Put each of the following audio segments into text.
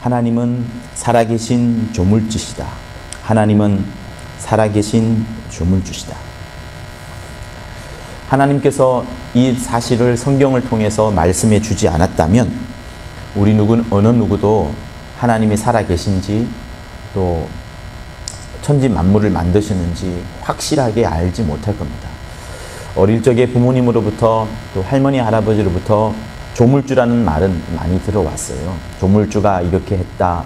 하나님은 살아계신 조물주시다. 하나님은 살아계신 조물주시다. 하나님께서 이 사실을 성경을 통해서 말씀해 주지 않았다면 우리 어느 누구도 하나님이 살아계신지 또 천지 만물을 만드시는지 확실하게 알지 못할 겁니다. 어릴 적에 부모님으로부터 또 할머니 할아버지로부터 조물주라는 말은 많이 들어왔어요. 조물주가 이렇게 했다.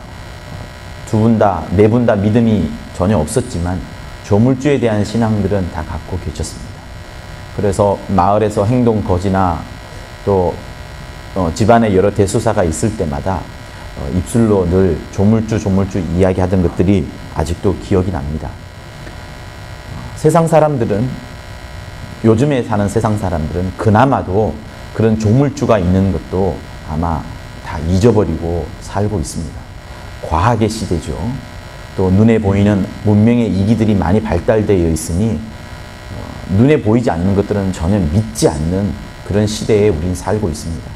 네 분 다 믿음이 전혀 없었지만 조물주에 대한 신앙들은 다 갖고 계셨습니다. 그래서 마을에서 행동 거지나 또 집안에 여러 대소사가 있을 때마다 입술로 늘 조물주 이야기하던 것들이 아직도 기억이 납니다. 세상 사람들은, 요즘에 사는 세상 사람들은 그나마도 그런 조물주가 있는 것도 아마 다 잊어버리고 살고 있습니다. 과학의 시대죠. 또 눈에 보이는 문명의 이기들이 많이 발달되어 있으니 눈에 보이지 않는 것들은 전혀 믿지 않는 그런 시대에 우린 살고 있습니다.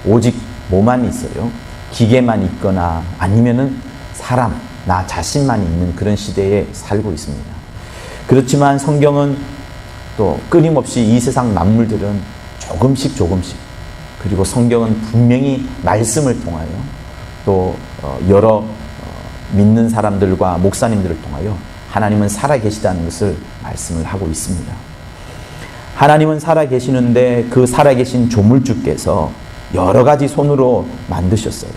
오직 뭐만 있어요? 기계만 있거나 아니면은 사람, 나 자신만 있는 그런 시대에 살고 있습니다. 그렇지만 성경은 또 끊임없이 이 세상 만물들은 조금씩 그리고 성경은 분명히 말씀을 통하여 또 여러 믿는 사람들과 목사님들을 통하여 하나님은 살아계시다는 것을 말씀을 하고 있습니다. 하나님은 살아계시는데 그 살아계신 조물주께서 여러 가지 손으로 만드셨어요.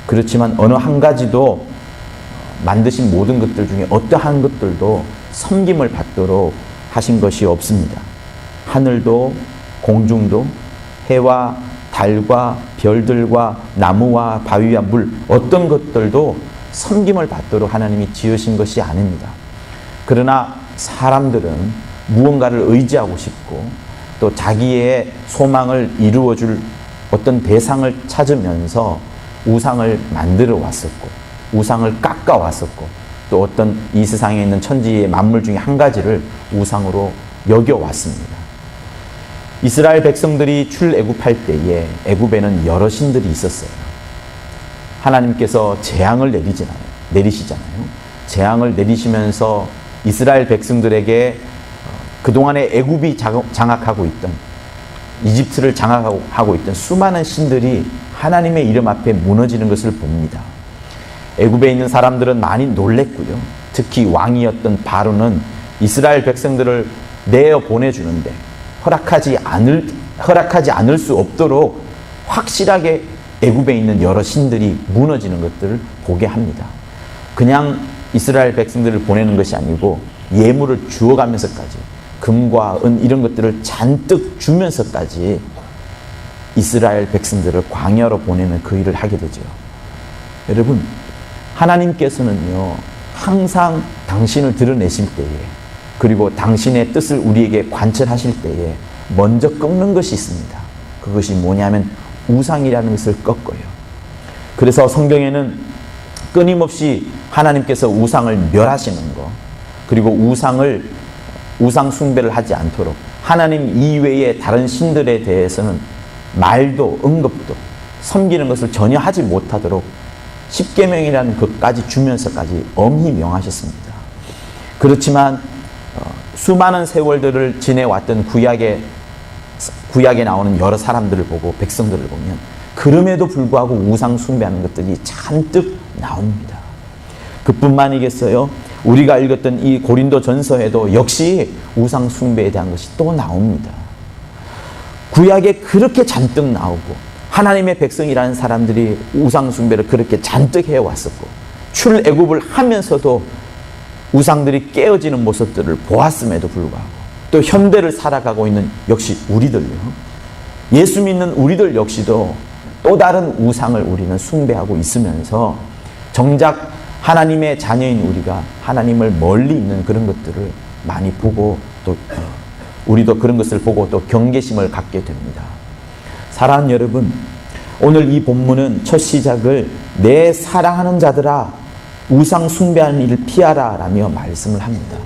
그렇지만 어느 한 가지도 만드신 모든 것들 중에 어떠한 것들도 섬김을 받도록 하신 것이 없습니다. 하늘도 공중도 해와 달과 별들과 나무와 바위와 물 어떤 것들도 섬김을 받도록 하나님이 지으신 것이 아닙니다. 그러나 사람들은 무언가를 의지하고 싶고 또 자기의 소망을 이루어줄 어떤 대상을 찾으면서 우상을 만들어 왔었고 우상을 깎아 왔었고 또 어떤 이 세상에 있는 천지의 만물 중에 한 가지를 우상으로 여겨 왔습니다. 이스라엘 백성들이 출애굽할 때에 애굽에는 여러 신들이 있었어요. 하나님께서 재앙을 내리시잖아요. 재앙을 내리시면서 이스라엘 백성들에게 그동안에 애굽이 장악하고 있던, 이집트를 장악하고 있던 수많은 신들이 하나님의 이름 앞에 무너지는 것을 봅니다. 애굽에 있는 사람들은 많이 놀랬고요. 특히 왕이었던 바로는 이스라엘 백성들을 내어 보내주는데 허락하지 않을 수 없도록 확실하게 애굽에 있는 여러 신들이 무너지는 것들을 보게 합니다. 그냥 이스라엘 백성들을 보내는 것이 아니고 예물을 주어가면서까지 금과 은 이런 것들을 잔뜩 주면서까지 이스라엘 백성들을 광야로 보내는 그 일을 하게 되죠. 여러분, 하나님께서는요 항상 당신을 드러내실 때에 그리고 당신의 뜻을 우리에게 관철하실 때에 먼저 꺾는 것이 있습니다. 그것이 뭐냐면 우상이라는 것을 꺾어요. 그래서 성경에는 끊임없이 하나님께서 우상을 멸하시는 것, 그리고 우상 숭배를 하지 않도록 하나님 이외의 다른 신들에 대해서는 말도 응급도 섬기는 것을 전혀 하지 못하도록 십계명이라는 것까지 주면서까지 엄히 명하셨습니다. 그렇지만 수많은 세월들을 지내왔던 구약에 나오는 여러 사람들을 보고 백성들을 보면 그럼에도 불구하고 우상 숭배하는 것들이 잔뜩 나옵니다. 그뿐만이겠어요? 우리가 읽었던 이 고린도 전서에도 역시 우상 숭배에 대한 것이 또 나옵니다. 구약에 그렇게 잔뜩 나오고 하나님의 백성이라는 사람들이 우상 숭배를 그렇게 잔뜩 해왔었고 출애굽을 하면서도 우상들이 깨어지는 모습들을 보았음에도 불구하고 또 현대를 살아가고 있는 역시 우리들요, 예수 믿는 우리들 역시도 또 다른 우상을 우리는 숭배하고 있으면서 정작 하나님의 자녀인 우리가 하나님을 멀리 있는 그런 것들을 많이 보고 또 우리도 그런 것을 보고 또 경계심을 갖게 됩니다. 사랑하는 여러분, 오늘 이 본문은 첫 시작을 내 사랑하는 자들아 우상 숭배하는 일을 피하라 라며 말씀을 합니다.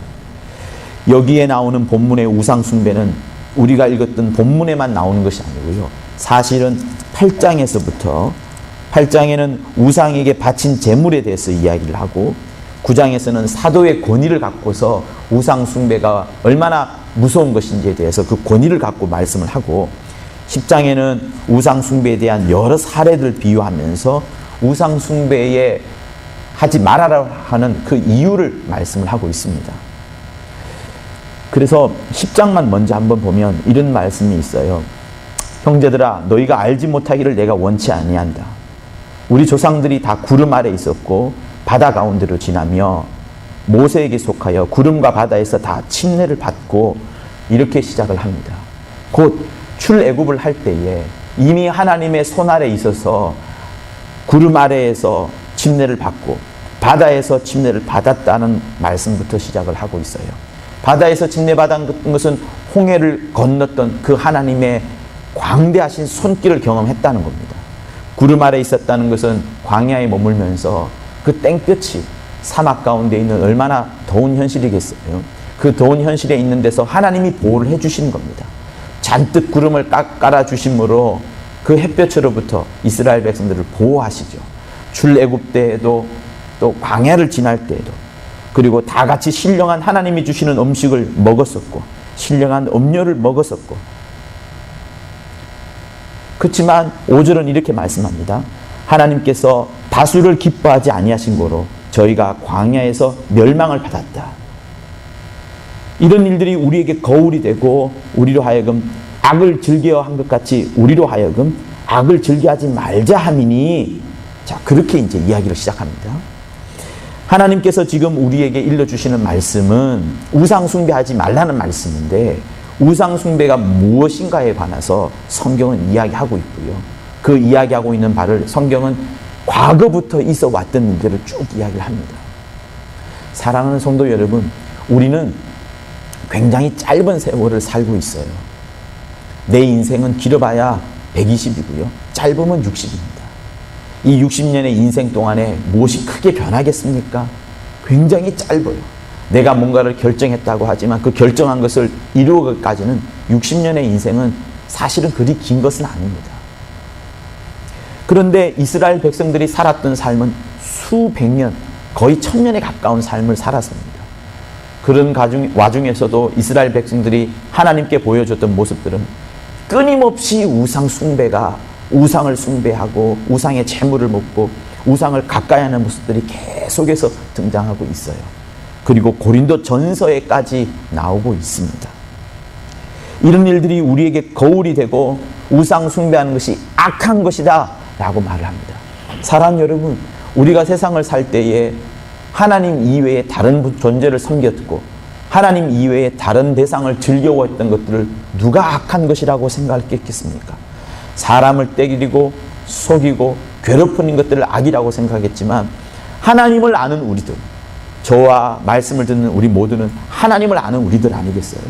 여기에 나오는 본문의 우상 숭배는 우리가 읽었던 본문에만 나오는 것이 아니고요, 사실은 8장에서부터 8장에는 우상에게 바친 제물에 대해서 이야기를 하고 9장에서는 사도의 권위를 갖고서 우상 숭배가 얼마나 무서운 것인지에 대해서 그 권위를 갖고 말씀을 하고 10장에는 우상 숭배에 대한 여러 사례들을 비유하면서 우상 숭배에 하지 말아라 하는 그 이유를 말씀을 하고 있습니다. 그래서 10장만 먼저 한번 보면 이런 말씀이 있어요. 형제들아 너희가 알지 못하기를 내가 원치 아니한다. 우리 조상들이 다 구름 아래 있었고 바다 가운데로 지나며 모세에게 속하여 구름과 바다에서 다 침례를 받고 이렇게 시작을 합니다. 곧 출애굽을 할 때에 이미 하나님의 손 아래 있어서 구름 아래에서 침례를 받고 바다에서 침례를 받았다는 말씀부터 시작을 하고 있어요. 바다에서 침례받은 것은 홍해를 건넜던 그 하나님의 광대하신 손길을 경험했다는 겁니다. 구름 아래 있었다는 것은 광야에 머물면서 그 땡볕이 사막 가운데 있는 얼마나 더운 현실이겠어요. 그 더운 현실에 있는 데서 하나님이 보호를 해주신 겁니다. 잔뜩 구름을 깔아주심으로 그 햇볕으로부터 이스라엘 백성들을 보호하시죠. 출애굽 때에도 또 광야를 지날 때에도 그리고 다 같이 신령한 하나님이 주시는 음식을 먹었었고 신령한 음료를 먹었었고 그렇지만 5절은 이렇게 말씀합니다. 하나님께서 다수를 기뻐하지 아니하신 고로 저희가 광야에서 멸망을 받았다. 이런 일들이 우리에게 거울이 되고 우리로 하여금 악을 즐겨한 것 같이 우리로 하여금 악을 즐겨하지 말자 함이니 자 그렇게 이제 이야기를 시작합니다. 하나님께서 지금 우리에게 일러주시는 말씀은 우상 숭배하지 말라는 말씀인데 우상 숭배가 무엇인가에 관해서 성경은 이야기하고 있고요. 그 이야기하고 있는 바를 성경은 과거부터 있어 왔던 일들을 쭉 이야기를 합니다. 사랑하는 성도 여러분, 우리는 굉장히 짧은 세월을 살고 있어요. 내 인생은 길어봐야 120이고요. 짧으면 60입니다. 이 60년의 인생 동안에 무엇이 크게 변하겠습니까? 굉장히 짧아요. 내가 뭔가를 결정했다고 하지만 그 결정한 것을 이루기까지는 60년의 인생은 사실은 그리 긴 것은 아닙니다. 그런데 이스라엘 백성들이 살았던 삶은 수백 년, 거의 1000년에 가까운 삶을 살았습니다. 그런 와중에서도 이스라엘 백성들이 하나님께 보여줬던 모습들은 끊임없이 우상 숭배가 우상을 숭배하고 우상의 재물을 먹고 우상을 가까이 하는 모습들이 계속해서 등장하고 있어요. 그리고 고린도 전서에까지 나오고 있습니다. 이런 일들이 우리에게 거울이 되고 우상 숭배하는 것이 악한 것이다 라고 말을 합니다. 사랑 여러분, 우리가 세상을 살 때에 하나님 이외에 다른 존재를 섬겼고 하나님 이외에 다른 대상을 즐겨왔던 것들을 누가 악한 것이라고 생각했겠습니까? 사람을 때리고 속이고 괴롭히는 것들을 악이라고 생각했지만 하나님을 아는 우리들, 저와 말씀을 듣는 우리 모두는 하나님을 아는 우리들 아니겠어요?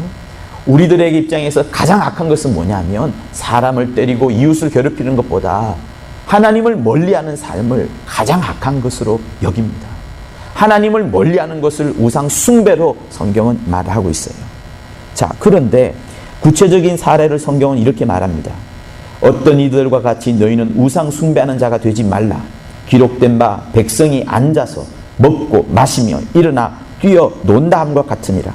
우리들에게 입장에서 가장 악한 것은 뭐냐면 사람을 때리고 이웃을 괴롭히는 것보다 하나님을 멀리하는 삶을 가장 악한 것으로 여깁니다. 하나님을 멀리하는 것을 우상 숭배로 성경은 말하고 있어요. 자, 그런데 구체적인 사례를 성경은 이렇게 말합니다. 어떤 이들과 같이 너희는 우상 숭배하는 자가 되지 말라. 기록된 바 백성이 앉아서 먹고 마시며 일어나 뛰어 논다 함과 같으니라.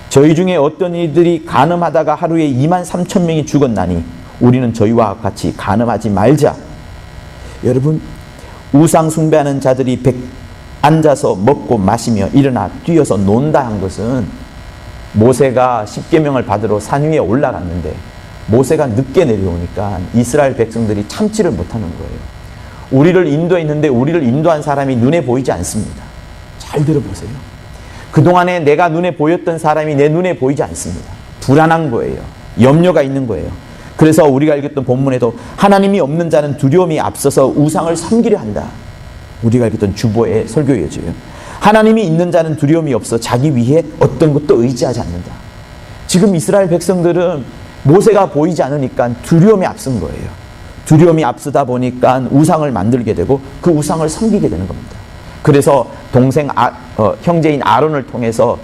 저희 중에 어떤 이들이 간음하다가 하루에 23,000명이 죽었나니 우리는 저희와 같이 간음하지 말자. 여러분, 우상 숭배하는 자들이 앉아서 먹고 마시며 일어나 뛰어서 논다 한 것은 모세가 십계명을 받으러 산 위에 올라갔는데 모세가 늦게 내려오니까 이스라엘 백성들이 참지를 못하는 거예요. 우리를 인도했는데 우리를 인도한 사람이 눈에 보이지 않습니다. 잘 들어보세요. 그동안에 내가 눈에 보였던 사람이 내 눈에 보이지 않습니다. 불안한 거예요. 염려가 있는 거예요. 그래서 우리가 읽었던 본문에도 하나님이 없는 자는 두려움이 앞서서 우상을 섬기려 한다. 우리가 읽었던 주보의 설교예요. 하나님이 있는 자는 두려움이 없어 자기 위에 어떤 것도 의지하지 않는다. 지금 이스라엘 백성들은 모세가 보이지 않으니까 두려움이 앞선 거예요. 두려움이 앞서다 보니까 우상을 만들게 되고 그 우상을 섬기게 되는 겁니다. 그래서 형제인 아론을 통해서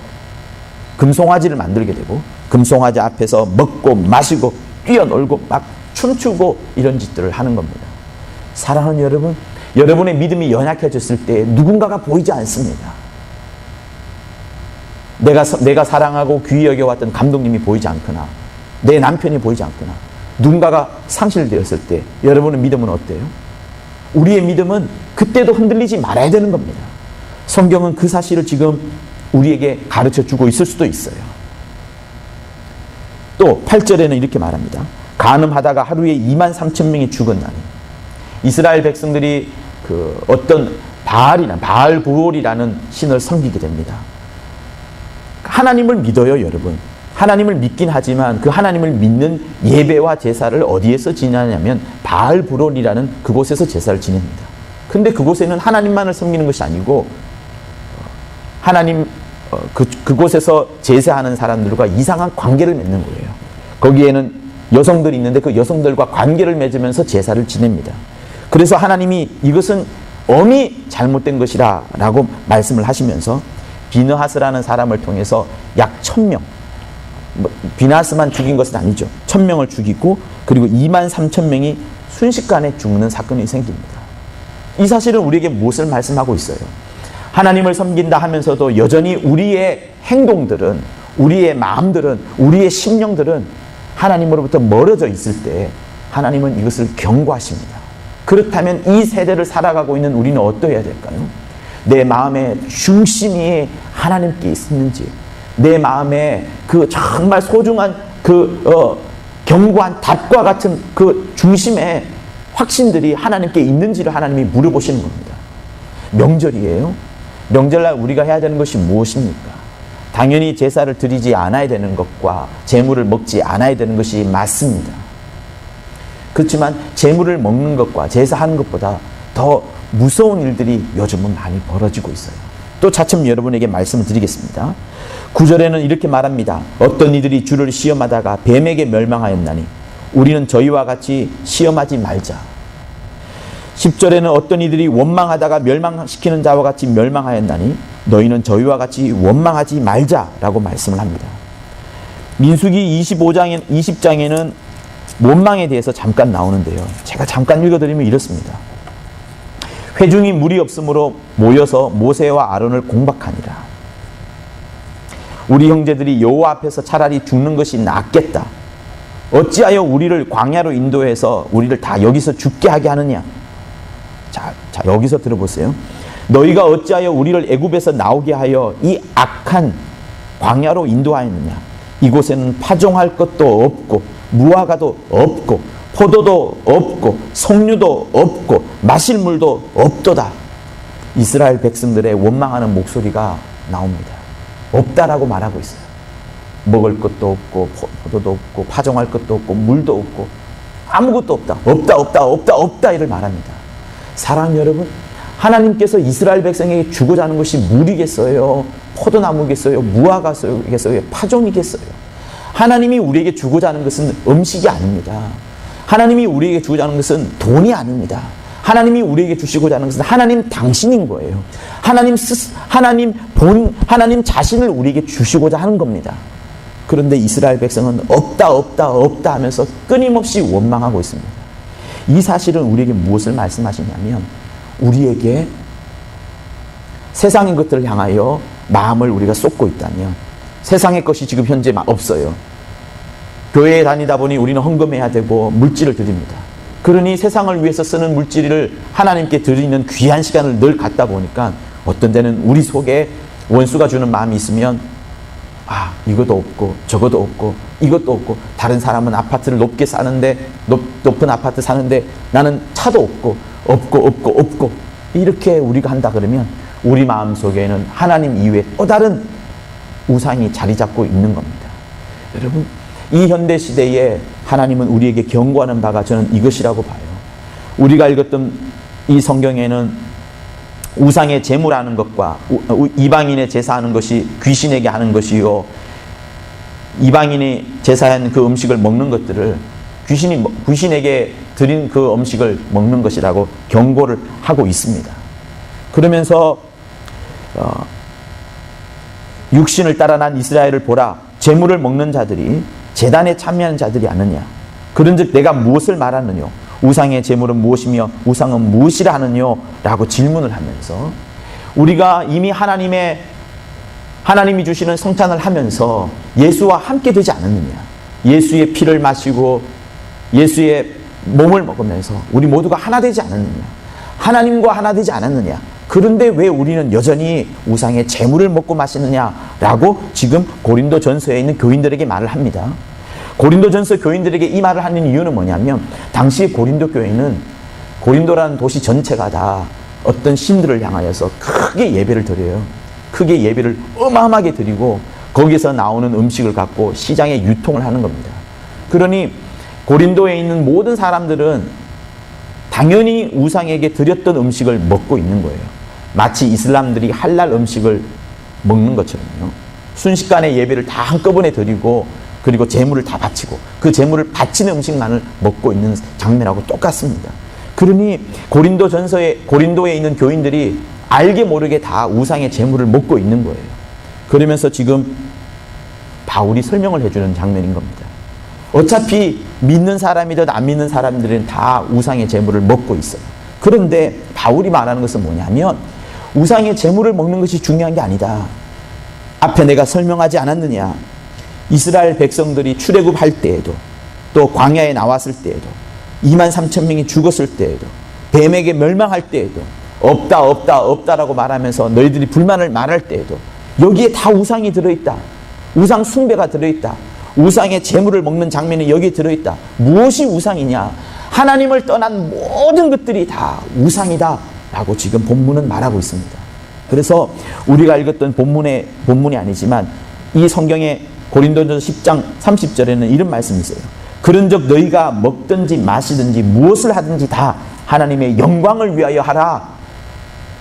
금송아지를 만들게 되고 금송아지 앞에서 먹고 마시고 뛰어놀고 막 춤추고 이런 짓들을 하는 겁니다. 사랑하는 여러분, 여러분의 믿음이 연약해졌을 때 누군가가 보이지 않습니다. 내가 사랑하고 귀히 여겨왔던 감독님이 보이지 않거나 내 남편이 보이지 않거나 누군가가 상실되었을 때 여러분의 믿음은 어때요? 우리의 믿음은 그때도 흔들리지 말아야 되는 겁니다. 성경은 그 사실을 지금 우리에게 가르쳐주고 있을 수도 있어요. 또 8절에는 이렇게 말합니다. 간음하다가 하루에 23,000명이 죽었나니. 이스라엘 백성들이 그 어떤 바알브올이라는 신을 섬기게 됩니다. 하나님을 믿어요, 여러분. 하나님을 믿긴 하지만 그 하나님을 믿는 예배와 제사를 어디에서 지내냐면 바알브올이라는 그곳에서 제사를 지냅니다. 근데 그곳에는 하나님만을 섬기는 것이 아니고 그곳에서 제사하는 사람들과 이상한 관계를 맺는 거예요. 거기에는 여성들이 있는데 그 여성들과 관계를 맺으면서 제사를 지냅니다. 그래서 하나님이 이것은 엄히 잘못된 것이라 라고 말씀을 하시면서 비느하스라는 사람을 통해서 약 1,000명, 비느하스만 죽인 것은 아니죠. 1,000명을 죽이고 그리고 23,000명이 순식간에 죽는 사건이 생깁니다. 이 사실은 우리에게 무엇을 말씀하고 있어요? 하나님을 섬긴다 하면서도 여전히 우리의 행동들은, 우리의 마음들은, 우리의 심령들은 하나님으로부터 멀어져 있을 때 하나님은 이것을 경고하십니다. 그렇다면 이 세대를 살아가고 있는 우리는 어떠해야 될까요? 내 마음의 중심이 하나님께 있는지, 내 마음에 그 정말 소중한 견고한 닷과 같은 그 중심에 확신들이 하나님께 있는지를 하나님이 물어보시는 겁니다. 명절이에요. 명절날 우리가 해야 되는 것이 무엇입니까? 당연히 제사를 드리지 않아야 되는 것과 제물을 먹지 않아야 되는 것이 맞습니다. 그렇지만 제물을 먹는 것과 제사하는 것보다 더 무서운 일들이 요즘은 많이 벌어지고 있어요. 또 차츰 여러분에게 말씀을 드리겠습니다. 9절에는 이렇게 말합니다. 어떤 이들이 주를 시험하다가 뱀에게 멸망하였나니 우리는 저희와 같이 시험하지 말자. 10절에는 어떤 이들이 원망하다가 멸망시키는 자와 같이 멸망하였나니 너희는 저희와 같이 원망하지 말자라고 말씀을 합니다. 민수기 20장에는 원망에 대해서 잠깐 나오는데요. 제가 잠깐 읽어드리면 이렇습니다. 회중이 물이 없으므로 모여서 모세와 아론을 공박하니라. 우리 형제들이 여호와 앞에서 차라리 죽는 것이 낫겠다. 어찌하여 우리를 광야로 인도해서 우리를 다 여기서 죽게 하게 하느냐. 자, 여기서 들어보세요. 너희가 어찌하여 우리를 애굽에서 나오게 하여 이 악한 광야로 인도하였느냐. 이곳에는 파종할 것도 없고 무화과도 없고 포도도 없고 석류도 없고 마실 물도 없도다. 이스라엘 백성들의 원망하는 목소리가 나옵니다. 없다라고 말하고 있어요. 먹을 것도 없고 포도도 없고 파종할 것도 없고 물도 없고 아무것도 없다. 없다 없다 없다 없다 이를 말합니다. 사랑하는 여러분, 하나님께서 이스라엘 백성에게 주고자 하는 것이 물이겠어요? 포도나무겠어요? 무화과겠어요? 파종이겠어요? 하나님이 우리에게 주고자 하는 것은 음식이 아닙니다. 하나님이 우리에게 주고자 하는 것은 돈이 아닙니다. 하나님이 우리에게 주시고자 하는 것은 하나님 당신인 거예요. 하나님 자신을 우리에게 주시고자 하는 겁니다. 그런데 이스라엘 백성은 없다 없다 없다 하면서 끊임없이 원망하고 있습니다. 이 사실은 우리에게 무엇을 말씀하시냐면 우리에게 세상의 것들을 향하여 마음을 우리가 쏟고 있다면 세상의 것이 지금 현재 없어요. 교회에 다니다 보니 우리는 헌금해야 되고 물질을 드립니다. 그러니 세상을 위해서 쓰는 물질을 하나님께 드리는 귀한 시간을 늘 갖다 보니까 어떤 데는 우리 속에 원수가 주는 마음이 있으면 이것도 없고 저것도 없고 이것도 없고 다른 사람은 아파트를 높게 사는데 높은 아파트 사는데 나는 차도 없고 이렇게 우리가 한다 그러면 우리 마음속에는 하나님 이외에 또 다른 우상이 자리 잡고 있는 겁니다. 여러분, 이 현대 시대에 하나님은 우리에게 경고하는 바가 저는 이것이라고 봐요. 우리가 읽었던 이 성경에는 우상의 제물하는 것과 이방인의 제사하는 것이 귀신에게 하는 것이요, 이방인이 제사한 그 음식을 먹는 것들을 귀신에게 드린 그 음식을 먹는 것이라고 경고를 하고 있습니다. 그러면서 육신을 따라 난 이스라엘을 보라. 제물을 먹는 자들이 제단에 참여하는 자들이 아느냐. 그런즉 내가 무엇을 말하느냐. 우상의 제물은 무엇이며 우상은 무엇이라 하느뇨? 라고 질문을 하면서 우리가 이미 하나님이 주시는 성찬을 하면서 예수와 함께 되지 않았느냐? 예수의 피를 마시고 예수의 몸을 먹으면서 우리 모두가 하나 되지 않았느냐? 하나님과 하나 되지 않았느냐? 그런데 왜 우리는 여전히 우상의 제물을 먹고 마시느냐라고 지금 고린도전서에 있는 교인들에게 말을 합니다. 고린도전서 교인들에게 이 말을 하는 이유는 뭐냐면 당시 고린도 교회는 고린도라는 도시 전체가 다 어떤 신들을 향하여서 크게 예배를 드려요. 크게 예배를 어마어마하게 드리고 거기서 나오는 음식을 갖고 시장에 유통을 하는 겁니다. 그러니 고린도에 있는 모든 사람들은 당연히 우상에게 드렸던 음식을 먹고 있는 거예요. 마치 이슬람들이 할랄 음식을 먹는 것처럼요. 순식간에 예배를 다 한꺼번에 드리고 그리고 제물을 다 바치고 그 제물을 바치는 음식만을 먹고 있는 장면하고 똑같습니다. 그러니 고린도에 있는 교인들이 알게 모르게 다 우상의 제물을 먹고 있는 거예요. 그러면서 지금 바울이 설명을 해주는 장면인 겁니다. 어차피 믿는 사람이든 안 믿는 사람들은 다 우상의 제물을 먹고 있어요. 그런데 바울이 말하는 것은 뭐냐면 우상의 제물을 먹는 것이 중요한 게 아니다. 앞에 내가 설명하지 않았느냐. 이스라엘 백성들이 출애굽할 때에도 또 광야에 나왔을 때에도 23,000명이 죽었을 때에도 뱀에게 멸망할 때에도 없다라고 말하면서 너희들이 불만을 말할 때에도 여기에 다 우상이 들어있다. 우상 숭배가 들어있다. 우상의 제물을 먹는 장면이 여기에 들어있다. 무엇이 우상이냐? 하나님을 떠난 모든 것들이 다 우상이다 라고 지금 본문은 말하고 있습니다. 그래서 우리가 읽었던 본문이 아니지만 이 성경의 고린도전서 10장 30절에는 이런 말씀이 있어요. 그런즉 너희가 먹든지 마시든지 무엇을 하든지 다 하나님의 영광을 위하여 하라.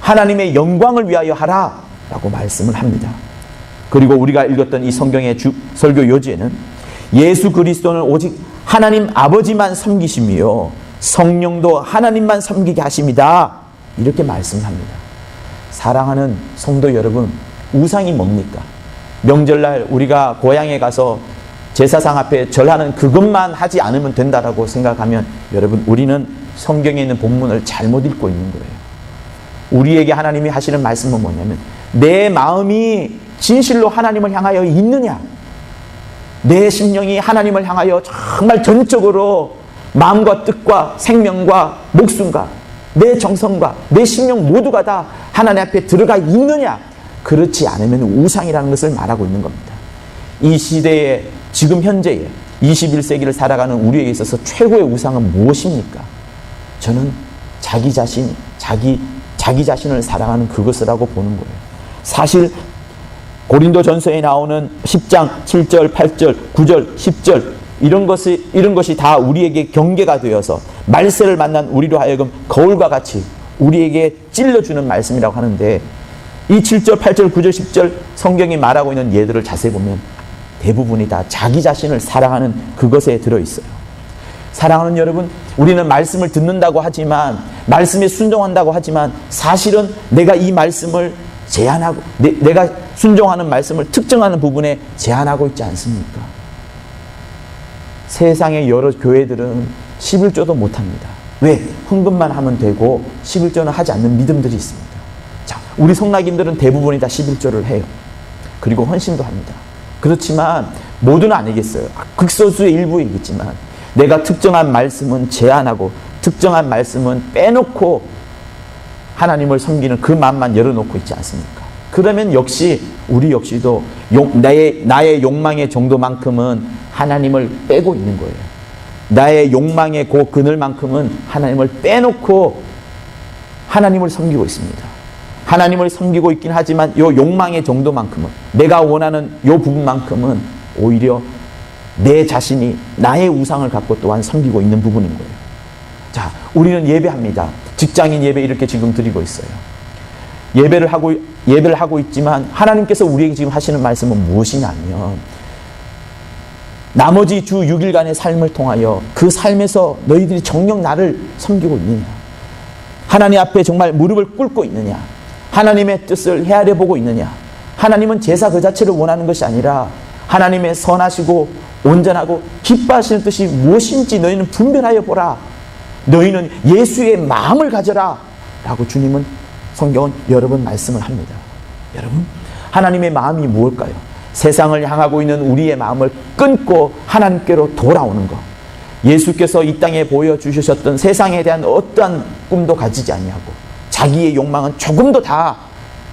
하나님의 영광을 위하여 하라 라고 말씀을 합니다. 그리고 우리가 읽었던 이 성경의 설교 요지에는 예수 그리스도는 오직 하나님 아버지만 섬기시며 성령도 하나님만 섬기게 하십니다. 이렇게 말씀합니다. 사랑하는 성도 여러분, 우상이 뭡니까? 명절날 우리가 고향에 가서 제사상 앞에 절하는 그것만 하지 않으면 된다라고 생각하면 여러분 우리는 성경에 있는 본문을 잘못 읽고 있는 거예요. 우리에게 하나님이 하시는 말씀은 뭐냐면 내 마음이 진실로 하나님을 향하여 있느냐, 내 심령이 하나님을 향하여 정말 전적으로 마음과 뜻과 생명과 목숨과 내 정성과 내 심령 모두가 다 하나님 앞에 들어가 있느냐, 그렇지 않으면 우상이라는 것을 말하고 있는 겁니다. 이 시대에 지금 현재에 21세기를 살아가는 우리에게 있어서 최고의 우상은 무엇입니까? 저는 자기 자신을 사랑하는 그것이라고 보는 거예요. 사실 고린도전서에 나오는 10장 7절, 8절, 9절, 10절 이런 것이 다 우리에게 경계가 되어서 말세를 만난 우리로 하여금 거울과 같이 우리에게 찔러주는 말씀이라고 하는데 이 7절, 8절, 9절, 10절 성경이 말하고 있는 예들을 자세히 보면 대부분이 다 자기 자신을 사랑하는 그것에 들어있어요. 사랑하는 여러분, 우리는 말씀을 듣는다고 하지만 말씀에 순종한다고 하지만 사실은 내가 이 말씀을 제한하고 내가 순종하는 말씀을 특정하는 부분에 제한하고 있지 않습니까? 세상의 여러 교회들은 11조도 못합니다. 왜? 헌금만 하면 되고 11조는 하지 않는 믿음들이 있습니다. 자, 우리 성락인들은 대부분이 다 11조를 해요. 그리고 헌신도 합니다. 그렇지만 모두는 아니겠어요. 극소수의 일부이겠지만 내가 특정한 말씀은 제한하고 특정한 말씀은 빼놓고 하나님을 섬기는 그 마음만 열어놓고 있지 않습니까? 그러면 역시 우리 역시도 나의 욕망의 정도만큼은 하나님을 빼고 있는 거예요. 나의 욕망의 그 그늘만큼은 하나님을 빼놓고 하나님을 섬기고 있습니다. 하나님을 섬기고 있긴 하지만 이 욕망의 정도만큼은 내가 원하는 이 부분만큼은 오히려 내 자신이 나의 우상을 갖고 또한 섬기고 있는 부분인 거예요. 자, 우리는 예배합니다. 직장인 예배 이렇게 지금 드리고 있어요. 예배를 하고 있지만 하나님께서 우리에게 지금 하시는 말씀은 무엇이냐면 나머지 주 6일간의 삶을 통하여 그 삶에서 너희들이 정녕 나를 섬기고 있느냐, 하나님 앞에 정말 무릎을 꿇고 있느냐, 하나님의 뜻을 헤아려 보고 있느냐. 하나님은 제사 그 자체를 원하는 것이 아니라 하나님의 선하시고 온전하고 기뻐하시는 뜻이 무엇인지 너희는 분별하여 보라. 너희는 예수의 마음을 가져라 라고 주님은, 성경은 여러 번 말씀을 합니다. 여러분, 하나님의 마음이 무엇일까요? 세상을 향하고 있는 우리의 마음을 끊고 하나님께로 돌아오는 것. 예수께서 이 땅에 보여주셨던 세상에 대한 어떠한 꿈도 가지지 아니하고 자기의 욕망은 조금도 다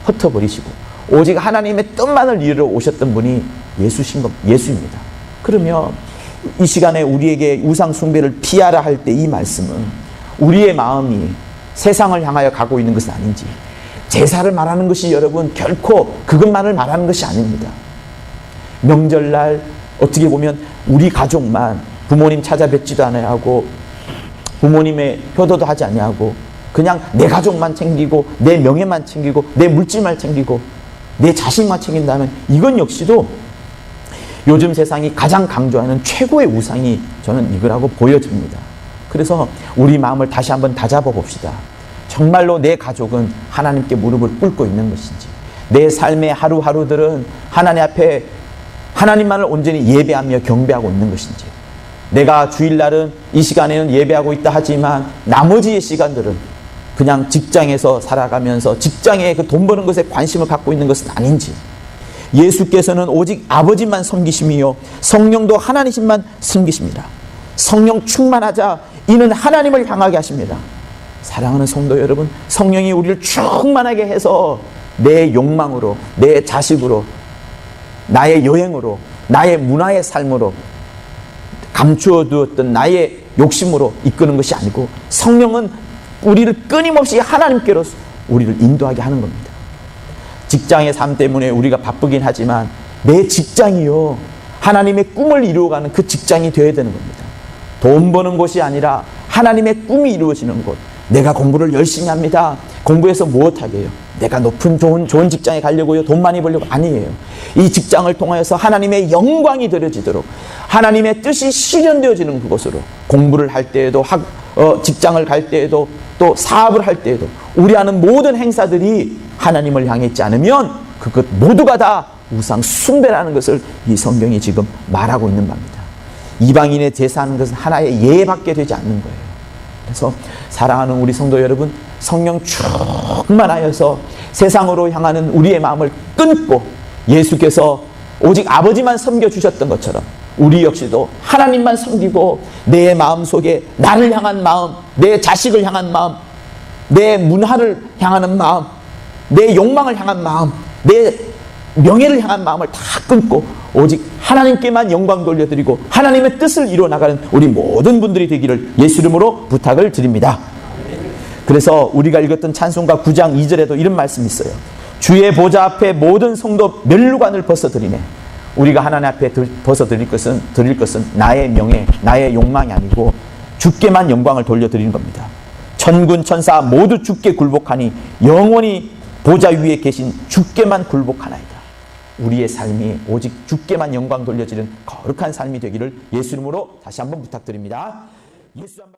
흩어버리시고 오직 하나님의 뜻만을 이루러 오셨던 분이 예수입니다. 그러면 이 시간에 우리에게 우상 숭배를 피하라 할 때 이 말씀은 우리의 마음이 세상을 향하여 가고 있는 것은 아닌지, 제사를 말하는 것이 여러분 결코 그것만을 말하는 것이 아닙니다. 명절날 어떻게 보면 우리 가족만 부모님 찾아뵙지도 않아야 하고 부모님의 효도도 하지 아니하고 그냥 내 가족만 챙기고 내 명예만 챙기고 내 물질만 챙기고 내 자식만 챙긴다면 이건 역시도 요즘 세상이 가장 강조하는 최고의 우상이 저는 이거라고 보여집니다. 그래서 우리 마음을 다시 한번 다잡아 봅시다. 정말로 내 가족은 하나님께 무릎을 꿇고 있는 것인지, 내 삶의 하루하루들은 하나님 앞에 하나님만을 온전히 예배하며 경배하고 있는 것인지, 내가 주일날은 이 시간에는 예배하고 있다 하지만 나머지의 시간들은 그냥 직장에서 살아가면서 직장에 그 돈 버는 것에 관심을 갖고 있는 것은 아닌지, 예수께서는 오직 아버지만 섬기심이요 성령도 하나님만 섬기십니다. 성령 충만하자 이는 하나님을 향하게 하십니다. 사랑하는 성도 여러분, 성령이 우리를 충만하게 해서 내 욕망으로, 내 자식으로, 나의 여행으로, 나의 문화의 삶으로 감추어 두었던 나의 욕심으로 이끄는 것이 아니고, 성령은 우리를 끊임없이 하나님께로 우리를 인도하게 하는 겁니다. 직장의 삶 때문에 우리가 바쁘긴 하지만 내 직장이요 하나님의 꿈을 이루어가는 그 직장이 되어야 되는 겁니다. 돈 버는 곳이 아니라 하나님의 꿈이 이루어지는 곳. 내가 공부를 열심히 합니다. 공부해서 무엇하게 해요? 내가 높은 좋은 직장에 가려고요? 돈 많이 벌려고? 아니에요. 이 직장을 통하여서 하나님의 영광이 드려지도록 하나님의 뜻이 실현되어지는 그곳으로, 공부를 할 때에도 직장을 갈 때에도 또 사업을 할 때에도 우리 하는 모든 행사들이 하나님을 향해 있지 않으면 그것 모두가 다 우상 숭배라는 것을 이 성경이 지금 말하고 있는 바입니다. 이방인의 제사하는 것은 하나의 예밖에 되지 않는 거예요. 그래서 사랑하는 우리 성도 여러분, 성령 충만하여서 세상으로 향하는 우리의 마음을 끊고 예수께서 오직 아버지만 섬겨주셨던 것처럼 우리 역시도 하나님만 섬기고 내 마음속에 나를 향한 마음, 내 자식을 향한 마음, 내 문화를 향하는 마음, 내 욕망을 향한 마음, 내 명예를 향한 마음을 다 끊고 오직 하나님께만 영광 돌려드리고 하나님의 뜻을 이루어나가는 우리 모든 분들이 되기를 예수 이름으로 부탁을 드립니다. 그래서 우리가 읽었던 찬송가 9장 2절에도 이런 말씀이 있어요. 주의 보좌 앞에 모든 성도 멸류관을 벗어드리네. 우리가 하나님 앞에 벗어드릴 것은 나의 명예, 나의 욕망이 아니고 주께만 영광을 돌려드리는 겁니다. 천군 천사 모두 주께 굴복하니 영원히 보좌 위에 계신 주께만 굴복하나이다. 우리의 삶이 오직 주께만 영광 돌려지는 거룩한 삶이 되기를 예수 이름으로 다시 한번 부탁드립니다. 예수 한번